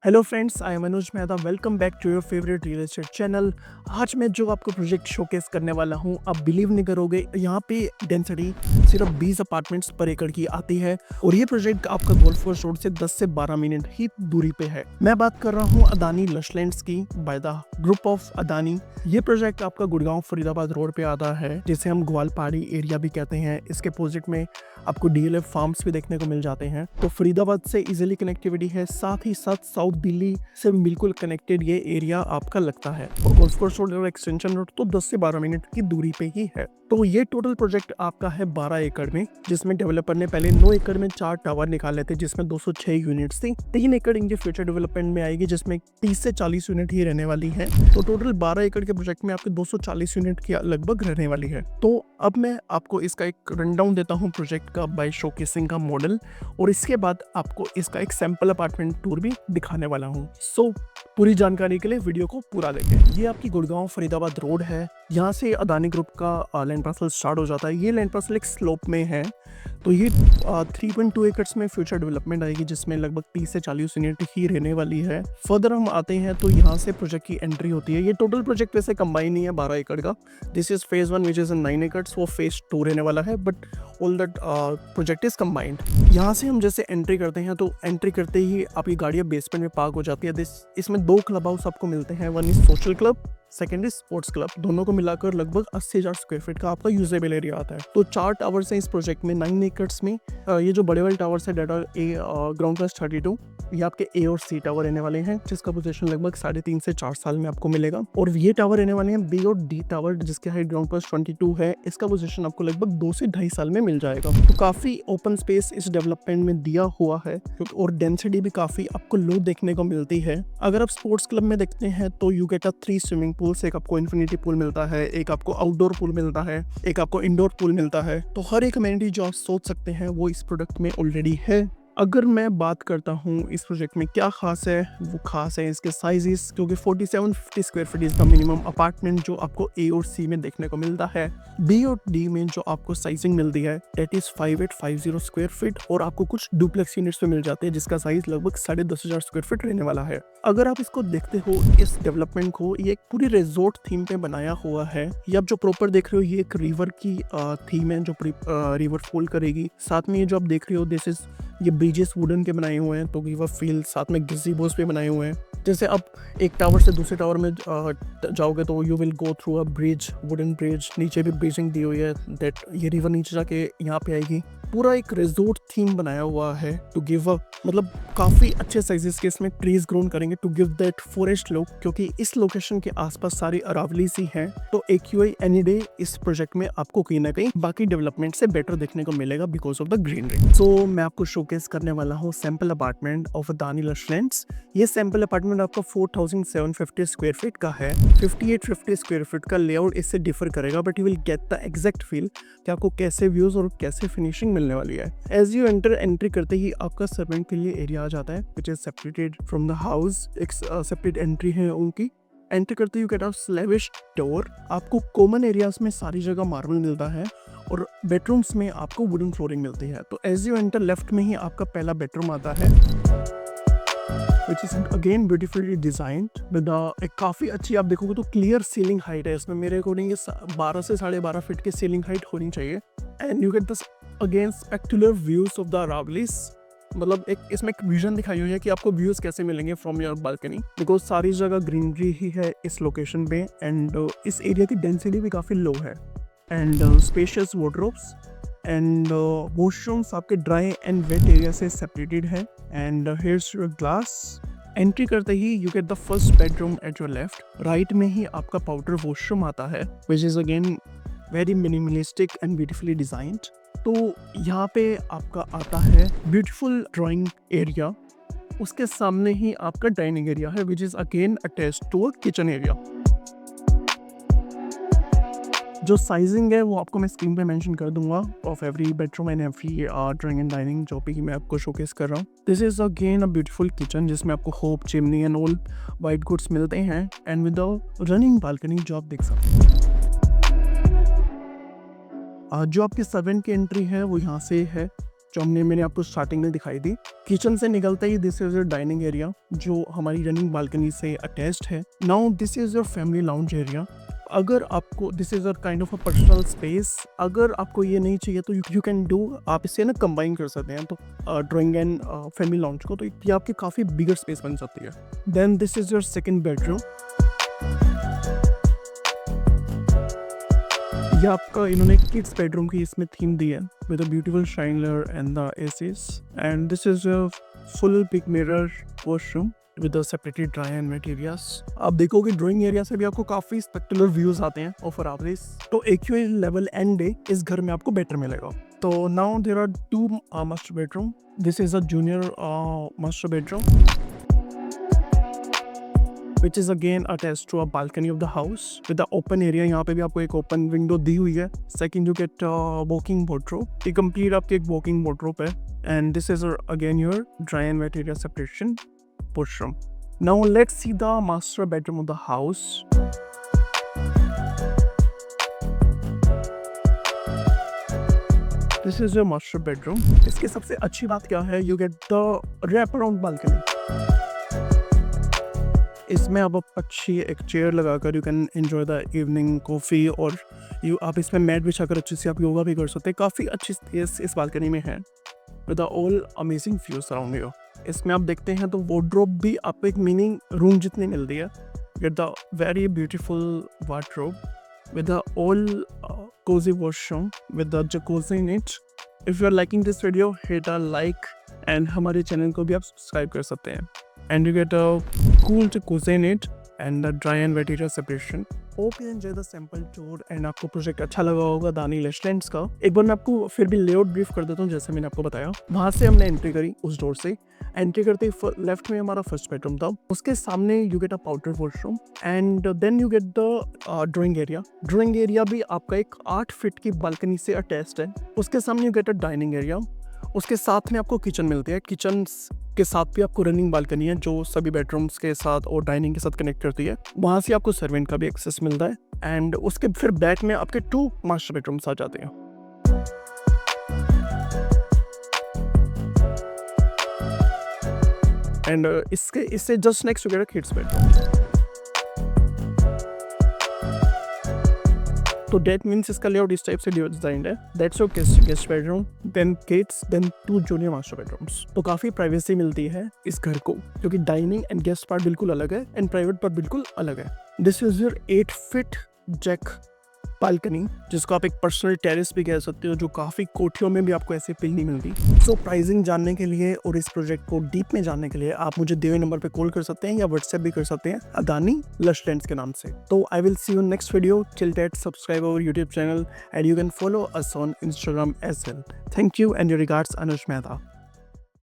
Hello friends, I am Anuj Mehta. Welcome back to your favourite real estate channel. आज मैं जो आपको प्रोजेक्ट शोकेस करने वाला हूं, आप बिलीव नहीं करोगे, यहाँ पे डेंसिटी सिर्फ 20 अपार्टमेंट्स पर एकड़ की आती है और ये प्रोजेक्ट आपका गोल्फ कोर्स रोड से 10 से 12 मिनट ही दूरी पे है। मैं बात कर रहा हूँ अदानी लशलैंड्स की, by the group of Adani. ये प्रोजेक्ट आपका गुड़गांव फरीदाबाद रोड पे आता है, जिसे हम ग्वालपाड़ी एरिया भी कहते हैं। इसके अपोजिट में आपको डीएलएफ फार्म्स भी देखने को मिल जाते हैं। तो फरीदाबाद से इजीली कनेक्टिविटी है, साथ ही साथ साउथ दिल्ली से बिल्कुल कनेक्टेड ये एरिया आपका लगता है। और गोल्फ कोर्स रोड और एक्सटेंशन रोड तो 10 से 12 मिनट की दूरी पे ही है। तो ये टोटल प्रोजेक्ट आपका है 12 एकड़ में, जिसमें डेवलपर ने पहले 9 एकड़ में 4 टावर निकाले थे, जिसमें 206 यूनिट्स थी। 3 एकड़ इनके फ्यूचर डेवलपमेंट में आएगी, जिसमें 30 से 40 यूनिट ही रहने वाली है। तो टोटल 12 एकड़ के प्रोजेक्ट में आपके 240 यूनिट की लगभग रहने वाली है। तो अब मैं आपको इसका एक रनडाउन देता हूँ प्रोजेक्ट का बाय शोकेसिंग का मॉडल, और इसके बाद आपको इसका एक सैंपल अपार्टमेंट टूर भी दिखाने वाला हूँ। सो पूरी जानकारी के लिए वीडियो को पूरा देखें। ये आपकी गुड़गांव फरीदाबाद रोड है। यहाँ से अदानी ग्रुप का लैंड पार्सल स्टार्ट हो जाता है। ये लैंड पार्सल एक स्लोप में है, तो ये 3.2 एकर्स में फ्यूचर डेवलपमेंट आएगी, जिसमें लगभग 30 से 40 यूनिट ही रहने वाली है। फर्दर हम आते हैं तो यहाँ से प्रोजेक्ट की एंट्री होती है। ये टोटल प्रोजेक्ट वैसे कंबाइन नहीं है 12 एकड़ का। This is phase 1 which is 9 acres, वो फेज 2 रहने वाला है, but all that project is combined. यहाँ से हम जैसे एंट्री करते हैं तो एंट्री करते ही आपकी गाड़ियाँ बेसमेंट में पार्क हो जाती है। इसमें 2 क्लब हाउस आपको मिलते हैं। One is social club, second is sports club. दोनों को मिलाकर लगभग 80,000 स्क्वायर फीट का आपका यूजेबल एरिया आता है। तो 4 टावर्स हैं इस प्रोजेक्ट में 9 एकर्स में। ये जो बड़े बड़े टावर्स है, डेटा ए ग्राउंड प्लस 32, ये आपके ए और सी टावर रहने वाले हैं, जिसका पोजीशन लगभग 3.5 से 4 साल में आपको मिलेगा। और ये टावर रहने वाले हैं बी और डी टावर, जिसके हाइट ग्राउंड प्लस 22 है। इसका पोजीशन आपको लगभग 2 से 2.5 साल में मिल जाएगा। तो काफी ओपन स्पेस इस डेवलपमेंट में दिया हुआ है, और डेंसिटी भी काफी आपको लो देखने को मिलती है। अगर आप स्पोर्ट्स क्लब में देखते हैं तो यू गेट 3 स्विमिंग पूल्स। एक आपको इन्फिनिटी पूल मिलता है, एक आपको आउटडोर पूल मिलता है, एक आपको इंडोर पूल मिलता है। तो हर एक अमेनिटी जो आप सोच सकते हैं वो इस प्रोडक्ट में ऑलरेडी है। अगर मैं बात करता हूँ इस प्रोजेक्ट में क्या खास है, वो खास है इसके साइजेस, क्योंकि 4750 स्क्वायर फीट इसका मिनिमम अपार्टमेंट जो आपको ए और सी में देखने को मिलता है। बी और डी में जो आपको साइजिंग मिलती है दैट इज 5850 स्क्वायर फीट, और आपको कुछ डुप्लेक्स यूनिट्स में मिल जाते हैं, जिसका साइज लगभग 10,500 स्क्वायर फीट रहने वाला है। अगर आप इसको देखते हो, इस डेवलपमेंट को, ये एक पूरी रिजॉर्ट थीम पे बनाया हुआ है। ये आप जो प्रॉपर देख रहे हो, ये एक रिवर की थीम है जो रिवर फॉल करेगी। साथ में ये जो आप देख रहे हो, दिस इज ये ब्रिजेस वुडन के बनाए हुए हैं, तो रिवर फील, साथ में गज़ेबोस पे बनाए हुए हैं। जैसे आप एक टावर से दूसरे टावर में जाओगे तो you will go through a bridge, wooden bridge. नीचे भी ब्रिजिंग दी हुई है, दैट ये रिवर नीचे जाके यहाँ पे आएगी। पूरा एक रिजॉर्ट थीम बनाया हुआ है टू गिव अ, मतलब काफ़ी अच्छे साइजेस के इसमें ट्रीज ग्रोन करेंगे to give that forest look, क्योंकि इस लोकेशन के आसपास सारी अरावली सी हैं। तो एक्यूआई एनी डे इस प्रोजेक्ट में आपको कहीं ना कहीं बाकी डेवलपमेंट से बेटर देखने को मिलेगा बिकॉज ऑफ द ग्रीनरी। सो मैं आपको शोकेस करने वाला हूँ सैंपल अपार्टमेंट ऑफ अदानी लशलैंड्स। ये सैंपल अपार्टमेंट आपका 4750 स्क्वायर फीट का है। 5850 स्क्वायर फीट का लेआउट इससे डिफर करेगा, but you will get the exact feel कि आपको कैसे व्यूज और कैसे फिनिशिंग मिलने वाली है। एज यू एंट्री करते ही आपका सर्वेंट के लिए एरिया आ जाता है, which is separated from the house. एक सेपरेट एंट्री है उनकी। एंट्री करते ही गेट अ स्लैविश डोर। आपको कॉमन एरियाज में सारी जगह मार्बल मिलता है, और बेडरूम्स में आपको वुडन फ्लोरिंग मिलती है। तो एज यू एंटर, लेफ्ट में ही आपका पहला बेडरूम आता है, which is again beautifully designed with एक काफ़ी अच्छी, आप देखोगे तो क्लियर सीलिंग हाइट है इसमें। मेरे अकॉर्डिंग ये 12 से 12.5 फीट की सीलिंग हाइट होनी चाहिए। And you get this again स्पेक्टुलर views of the Aravallis. मतलब एक इसमें एक विजन दिखाई हुई है कि आपको व्यूज कैसे मिलेंगे फ्रॉम योर बालकनी, बिकॉज सारी जगह ग्रीनरी ही है इस लोकेशन पे। एंड इस एरिया की डेंसिटी भी काफ़ी लो है। And spacious wardrobes and washrooms आपके ड्राई एंड वेट एरिया से सेपरेटेड है। And here's your glass. Entry करते ही you get the first bedroom at your left. Right में ही आपका पाउडर वॉशरूम आता है, which is again very minimalistic and beautifully designed. तो यहाँ पे आपका आता है ब्यूटीफुल ड्राइंग एरिया। उसके सामने ही आपका डाइनिंग एरिया है, which is again attached to a kitchen area. जो साइजिंग है वो आपको मैं स्क्रीन पे मेंशन कर दूंगा of every bedroom and every drawing and dining, जो भी मैं आपको शोकेस कर रहा हूँ। This is again a beautiful kitchen, जिसमें आपको hob, chimney and all white goods मिलते हैं, and with a running balcony जो आप देख सकते हैं। जो आपकी सर्वेंट की एंट्री है वो यहाँ से है। जो मैंने आपको स्टार्टिंग में दिखाई थी। किचन से निकलते ही this is your dining area जो हमारी रनिंग बालकनी से अटैच्ड है। Now this is your family lounge area. अगर आपको this is a kind of a personal space, अगर आपको ये नहीं चाहिए तो यू कैन डू, आप इसे ना कंबाइन कर सकते हैं, तो ड्राइंग एंड फैमिली लाउंज को, तो ये आपकी काफ़ी बिगर स्पेस बन सकती है। Then this is your second bedroom. ये आपका इन्होंने किड्स बेडरूम की इसमें थीम दी है with a beautiful shiner and the ACs. And this is a full big mirror washroom with the separated dry and wet areas. आप देखोगे drawing area से भी आपको काफी स्पेक्टेकुलर व्यूज आते हैं और फरावरीज, तो एक्यूए लेवल एंड डे इस घर में आपको बेटर मिलेगा। तो now there are two master bedroom. This is a junior master bedroom which is again attached to a balcony of the house with the open area। यहाँ पे भी आपको एक ओपन विंडो दी हुई है। Second you get walking wardrobe। ये complete आपकी एक वॉकिंग wardrobe है। And this is again your dry and wet area separation washroom। Now let's see the master bedroom of the house। This is your master bedroom। इसकी सबसे अच्छी बात क्या है, you get the wrap around balcony। इसमें आप अच्छी एक चेयर लगाकर you can enjoy the evening coffee, और आप इसमें मैट बिछाकर अच्छे से आप योगा भी कर सकते हैं। काफ़ी अच्छी स्पेस इस बालकनी में है with all amazing views around you. इसमें आप देखते हैं तो वार्डरोब भी आपको एक मिनी रूम जितनी मिलती है। Get the very beautiful wardrobe with the all cozy washroom with the jacuzzi in it. If you are liking this video, hit a like and हमारे चैनल को भी आप सब्सक्राइब कर सकते हैं। And you get a cool jacuzzi in it and the dry and wet area separation। Hope you enjoy the sample tour and आपको project अच्छा लगा होगा दानी लेस्टलैंड्स का। एक बार मैं आपको फिर भी लेआउट ब्रीफ कर देता हूँ जैसे मैंने आपको बताया। वहाँ से हमने एंट्री करी, उस डोर से एंट्री करते ही लेफ्ट में हमारा फर्स्ट बेडरूम था। उसके सामने you get a powder washroom and then you get the drawing area. Drawing area भी आपका एक 8 फीट की बालकनी से अटैच्ड है। उसके सामने you get a dining area. उसके साथ में आपको किचन मिलती है। किचन के साथ भी आपको रनिंग बालकनी है जो सभी बेडरूम्स के साथ और डाइनिंग के साथ कनेक्ट करती है। वहाँ से आपको सर्वेंट का भी एक्सेस मिलता है एंड उसके फिर बैक में आपके 2 मास्टर बेडरूम्स आ जाते हैं। एंड इससे just next to get a kids bedroom. तो डेट मीन्स इसका लेआउट इस टाइप से डिजाइंड है। That's your guest bedroom, then kids, then 2 junior master bedrooms. तो काफ़ी प्राइवेसी मिलती है इस घर को क्योंकि डाइनिंग एंड गेस्ट पार्ट बिल्कुल अलग है एंड प्राइवेट पार्ट बिल्कुल अलग है। This is your 8 feet jack balcony जिसको आप एक पर्सनल टेरेस भी कह सकते हो, जो काफ़ी कोठियों में भी आपको ऐसे फील नहीं मिलती। सो प्राइसिंग जानने के लिए और इस प्रोजेक्ट को डीप में जानने के लिए आप मुझे दिए हुए नंबर पे कॉल कर सकते हैं या व्हाट्सएप भी कर सकते हैं अदानी लशलैंड्स के नाम से। तो I will see you next video. Till that subscribe our YouTube channel and you can follow us on Instagram as well. Thank you and your regards Anuj Mehta.